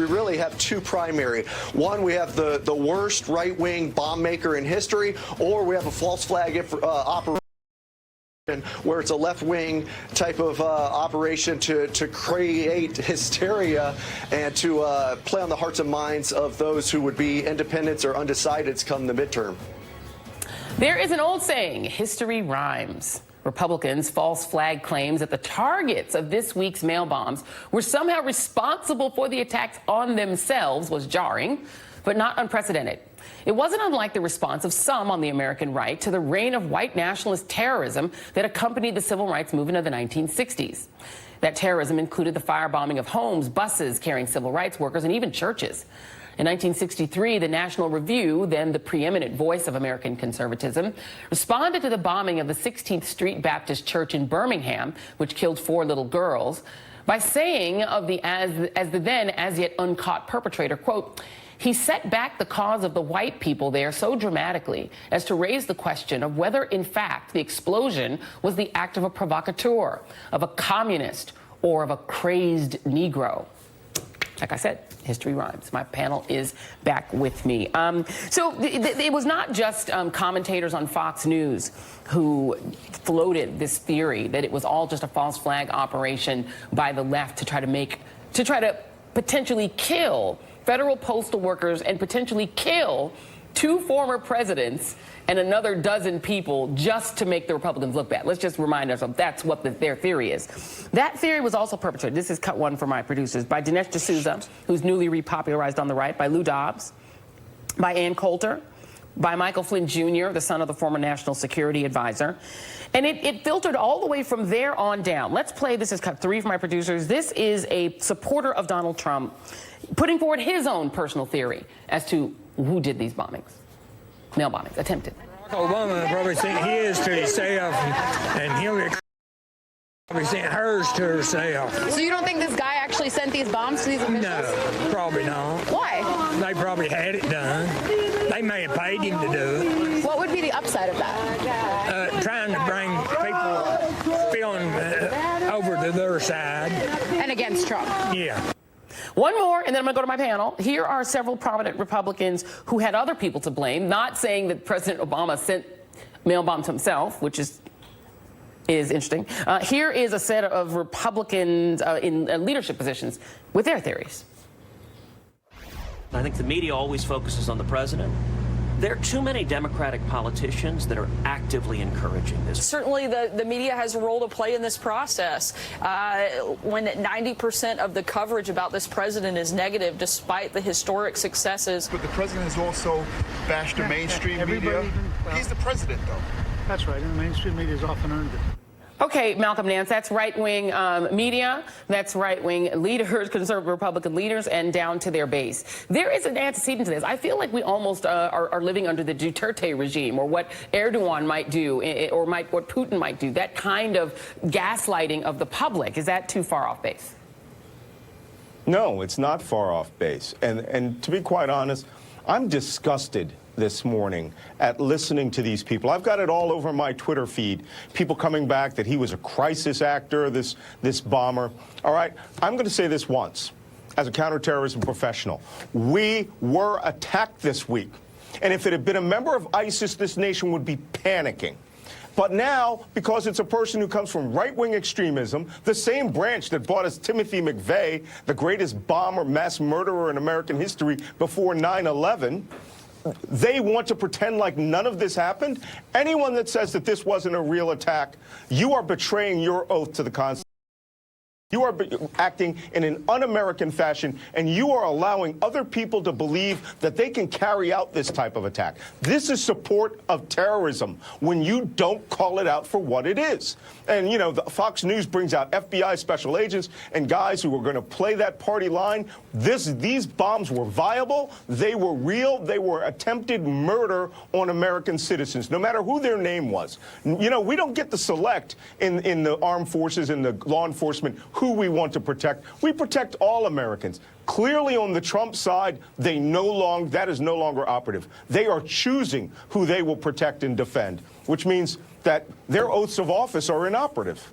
really have two primary. One, we have the worst right-wing bomb maker in history, or we have a false flag operation where it's a left-wing type of operation to create hysteria and to play on the hearts and minds of those who would be independents or undecideds come the midterm. There is an old saying, history rhymes. Republicans' false flag claims that the targets of this week's mail bombs were somehow responsible for the attacks on themselves was jarring, but not unprecedented. It wasn't unlike the response of some on the American right to the reign of white nationalist terrorism that accompanied the civil rights movement of the 1960s. That terrorism included the firebombing of homes, buses carrying civil rights workers, and even churches. In 1963, the National Review, then the preeminent voice of American conservatism, responded to the bombing of the 16th Street Baptist Church in Birmingham, which killed 4 little girls, by saying of the as the then as yet uncaught perpetrator, quote, "He set back the cause of the white people there so dramatically as to raise the question of whether, in fact, the explosion was the act of a provocateur, of a communist, or of a crazed Negro." Like I said, history rhymes. My panel is back with me. So it was not just commentators on Fox News who floated this theory that it was all just a false flag operation by the left to try to potentially kill federal postal workers and potentially kill 2 former presidents and another dozen people just to make the Republicans look bad. Let's just remind ourselves that's what their theory is. That theory was also perpetrated, this is cut one for my producers, by Dinesh D'Souza, who's newly repopularized on the right, by Lou Dobbs, by Ann Coulter, by Michael Flynn Jr., the son of the former National Security Advisor. And it filtered all the way from there on down. Let's play, this is cut 3 for my producers. This is a supporter of Donald Trump putting forward his own personal theory as to who did these bombings. Mail bombings, attempted. Obama probably sent his to himself, and Hillary probably sent hers to herself. So you don't think this guy actually sent these bombs to these officials? No, probably not. Why? They probably had it done. They may have paid him to do it. What would be the upside of that? Trying to bring people feeling over to their side. And against Trump? Yeah. One more, and then I'm going to go to my panel. Here are several prominent Republicans who had other people to blame, not saying that President Obama sent mail bombs himself, which is interesting. Here is a set of Republicans in leadership positions with their theories. I think the media always focuses on the president. There are too many Democratic politicians that are actively encouraging this. Certainly the media has a role to play in this process. When 90% of the coverage about this president is negative, despite the historic successes. But the president has also bashed the mainstream media. He's the president, though. That's right, and the mainstream media has often earned it. Okay, Malcolm Nance, that's right-wing media, that's right-wing leaders, conservative Republican leaders, and down to their base. There is an antecedent to this. I feel like we almost are living under the Duterte regime, or what Erdogan might do, or what Putin might do, that kind of gaslighting of the public. Is that too far off base? No, it's not far off base. And to be quite honest, I'm disgusted this morning at listening to these people. I've got it all over my Twitter feed. People coming back that he was a crisis actor, this bomber. All right, I'm going to say this once as a counterterrorism professional. We were attacked this week. And if it had been a member of ISIS, this nation would be panicking. But now, because it's a person who comes from right-wing extremism, the same branch that brought us Timothy McVeigh, the greatest bomber, mass murderer in American history before 9/11, they want to pretend like none of this happened. Anyone that says that this wasn't a real attack, you are betraying your oath to the Constitution. You are acting in an un-American fashion, and you are allowing other people to believe that they can carry out this type of attack. This is support of terrorism when you don't call it out for what it is. And, you know, Fox News brings out FBI special agents and guys who are going to play that party line. These bombs were viable. They were real. They were attempted murder on American citizens, no matter who their name was. You know, we don't get to select in the armed forces and the law enforcement who we want to protect. We protect all Americans. Clearly on the Trump side, that is no longer operative. They are choosing who they will protect and defend, which means that their oaths of office are inoperative.